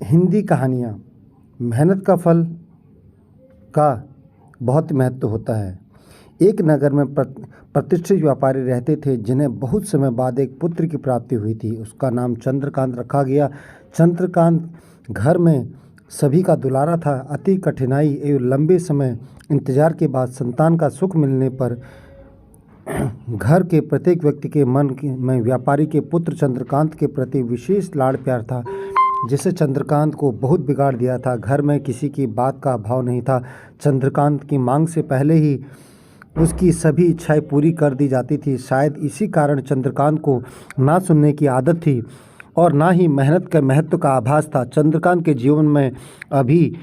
हिंदी कहानियाँ। मेहनत का फल का बहुत महत्व होता है। एक नगर में प्रतिष्ठित व्यापारी रहते थे जिन्हें बहुत समय बाद एक पुत्र की प्राप्ति हुई थी। उसका नाम चंद्रकांत रखा गया। चंद्रकांत घर में सभी का दुलारा था। अति कठिनाई एवं लंबे समय इंतजार के बाद संतान का सुख मिलने पर घर के प्रत्येक व्यक्ति के मन में व्यापारी के पुत्र चंद्रकांत के प्रति विशेष लाड़ प्यार था, जिसे चंद्रकांत को बहुत बिगाड़ दिया था। घर में किसी की बात का अभाव नहीं था। चंद्रकांत की मांग से पहले ही उसकी सभी इच्छाएं पूरी कर दी जाती थी। शायद इसी कारण चंद्रकांत को ना सुनने की आदत थी और ना ही मेहनत के महत्व का आभास था। चंद्रकांत के जीवन में अभी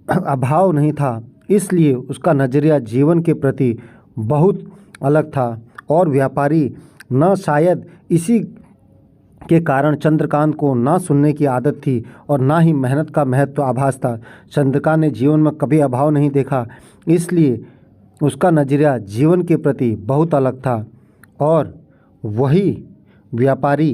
अभाव नहीं था, इसलिए उसका नज़रिया जीवन के प्रति बहुत अलग था। और व्यापारी न शायद इसी के कारण चंद्रकांत को ना सुनने की आदत थी और ना ही मेहनत का महत्व आभास था। चंद्रकांत ने जीवन में कभी अभाव नहीं देखा, इसलिए उसका नज़रिया जीवन के प्रति बहुत अलग था। और वही व्यापारी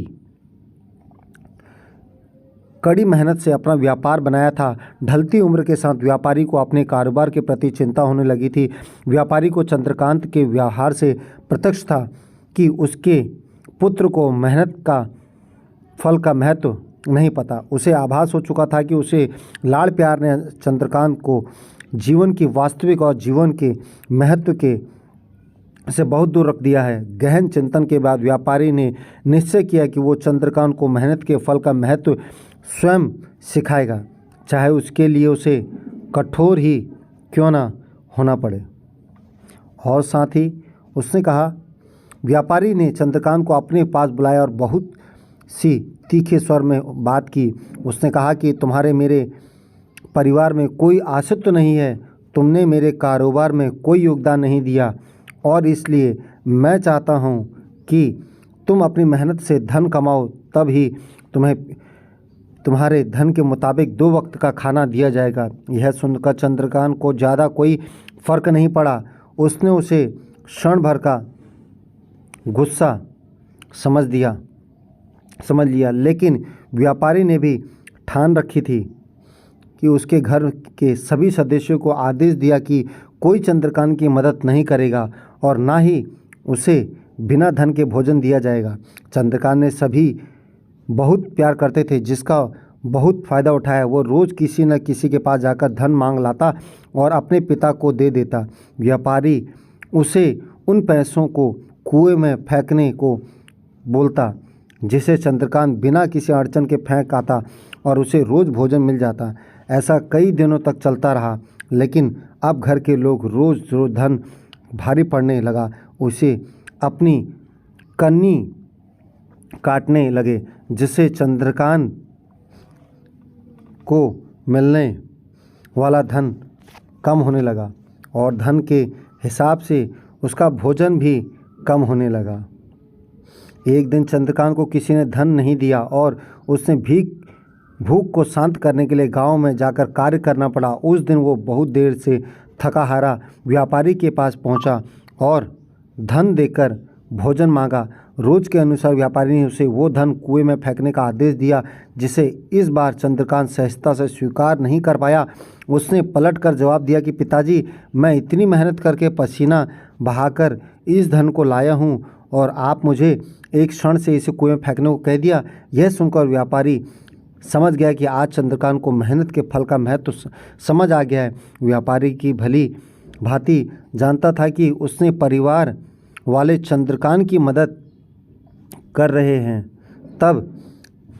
कड़ी मेहनत से अपना व्यापार बनाया था। ढलती उम्र के साथ व्यापारी को अपने कारोबार के प्रति चिंता होने लगी थी। व्यापारी को चंद्रकांत के व्यवहार से प्रत्यक्ष था कि उसके पुत्र को मेहनत का फल का महत्व नहीं पता। उसे आभास हो चुका था कि उसे लाड़ प्यार ने चंद्रकांत को जीवन की वास्तविक और जीवन के महत्व के से बहुत दूर रख दिया है। गहन चिंतन के बाद व्यापारी ने निश्चय किया कि वो चंद्रकांत को मेहनत के फल का महत्व स्वयं सिखाएगा, चाहे उसके लिए उसे कठोर ही क्यों ना होना पड़े। और साथ ही उसने कहा, व्यापारी ने चंद्रकांत को अपने पास बुलाया और बहुत सी तीखे स्वर में बात की। उसने कहा कि तुम्हारे मेरे परिवार में कोई आश्रित तो नहीं है, तुमने मेरे कारोबार में कोई योगदान नहीं दिया और इसलिए मैं चाहता हूँ कि तुम अपनी मेहनत से धन कमाओ, तब ही तुम्हारे धन के मुताबिक 2 वक्त का खाना दिया जाएगा। यह सुनकर चंद्रकांत को ज़्यादा कोई फर्क नहीं पड़ा। उसने उसे क्षण भर का गुस्सा समझ लिया, लेकिन व्यापारी ने भी ठान रखी थी कि उसके घर के सभी सदस्यों को आदेश दिया कि कोई चंद्रकांत की मदद नहीं करेगा और ना ही उसे बिना धन के भोजन दिया जाएगा। चंद्रकांत ने सभी बहुत प्यार करते थे, जिसका बहुत फ़ायदा उठाया। वो रोज़ किसी न किसी के पास जाकर धन मांग लाता और अपने पिता को दे देता। व्यापारी उसे उन पैसों को कुएं में फेंकने को बोलता, जिसे चंद्रकांत बिना किसी अड़चन के फेंक आता और उसे रोज़ भोजन मिल जाता। ऐसा कई दिनों तक चलता रहा, लेकिन अब घर के लोग रोज़ धन भारी पड़ने लगा। उसे अपनी कन्नी काटने लगे, जिससे चंद्रकांत को मिलने वाला धन कम होने लगा और धन के हिसाब से उसका भोजन भी कम होने लगा। एक दिन चंद्रकांत को किसी ने धन नहीं दिया और उसने भूख को शांत करने के लिए गांव में जाकर कार्य करना पड़ा। उस दिन वो बहुत देर से थका हारा व्यापारी के पास पहुंचा और धन देकर भोजन मांगा। रोज़ के अनुसार व्यापारी ने उसे वो धन कुएं में फेंकने का आदेश दिया, जिसे इस बार चंद्रकांत सहजता से स्वीकार नहीं कर पाया। उसने पलट कर जवाब दिया कि पिताजी, मैं इतनी मेहनत करके पसीना बहाकर इस धन को लाया हूँ और आप मुझे एक क्षण से इसे कुएं में फेंकने को कह दिया। यह सुनकर व्यापारी समझ गया कि आज चंद्रकांत को मेहनत के फल का महत्व समझ आ गया है। व्यापारी की भली भांति जानता था कि उसने परिवार वाले चंद्रकांत की मदद कर रहे हैं, तब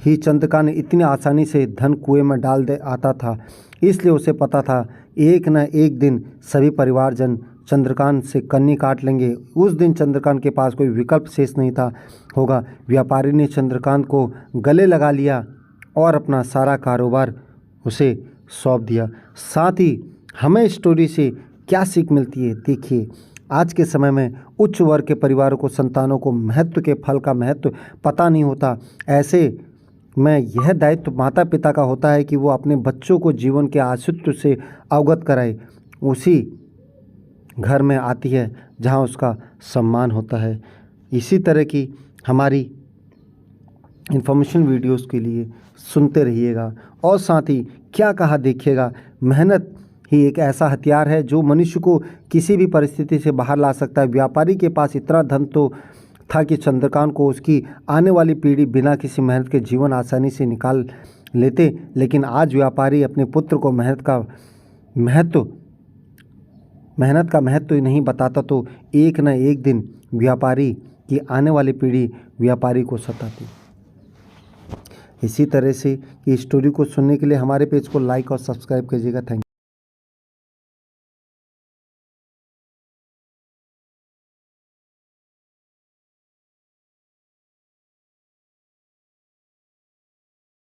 ही चंद्रकांत इतनी आसानी से धन कुएं में डाल दे आता था। इसलिए उसे पता था एक न एक दिन सभी परिवारजन चंद्रकांत से कन्नी काट लेंगे। उस दिन चंद्रकांत के पास कोई विकल्प शेष नहीं होगा। व्यापारी ने चंद्रकांत को गले लगा लिया और अपना सारा कारोबार उसे सौंप दिया। साथ ही हमें स्टोरी से क्या सीख मिलती है, देखिए। आज के समय में उच्च वर्ग के परिवारों को संतानों को महत्व के फल का महत्व पता नहीं होता। ऐसे में यह दायित्व माता पिता का होता है कि वो अपने बच्चों को जीवन के अस्तित्व से अवगत कराए। उसी घर में आती है जहाँ उसका सम्मान होता है। इसी तरह की हमारी इन्फॉर्मेशन वीडियोस के लिए सुनते रहिएगा। और साथ ही क्या कहा देखिएगा, मेहनत ही एक ऐसा हथियार है जो मनुष्य को किसी भी परिस्थिति से बाहर ला सकता है। व्यापारी के पास इतना धन तो था कि चंद्रकांत को उसकी आने वाली पीढ़ी बिना किसी मेहनत के जीवन आसानी से निकाल लेते, लेकिन आज व्यापारी अपने पुत्र को मेहनत का महत्व ही नहीं बताता तो एक न एक दिन व्यापारी की आने वाली पीढ़ी व्यापारी को सताती। इसी तरह से ये स्टोरी को सुनने के लिए हमारे पेज को लाइक और सब्सक्राइब कीजिएगा। Thank you.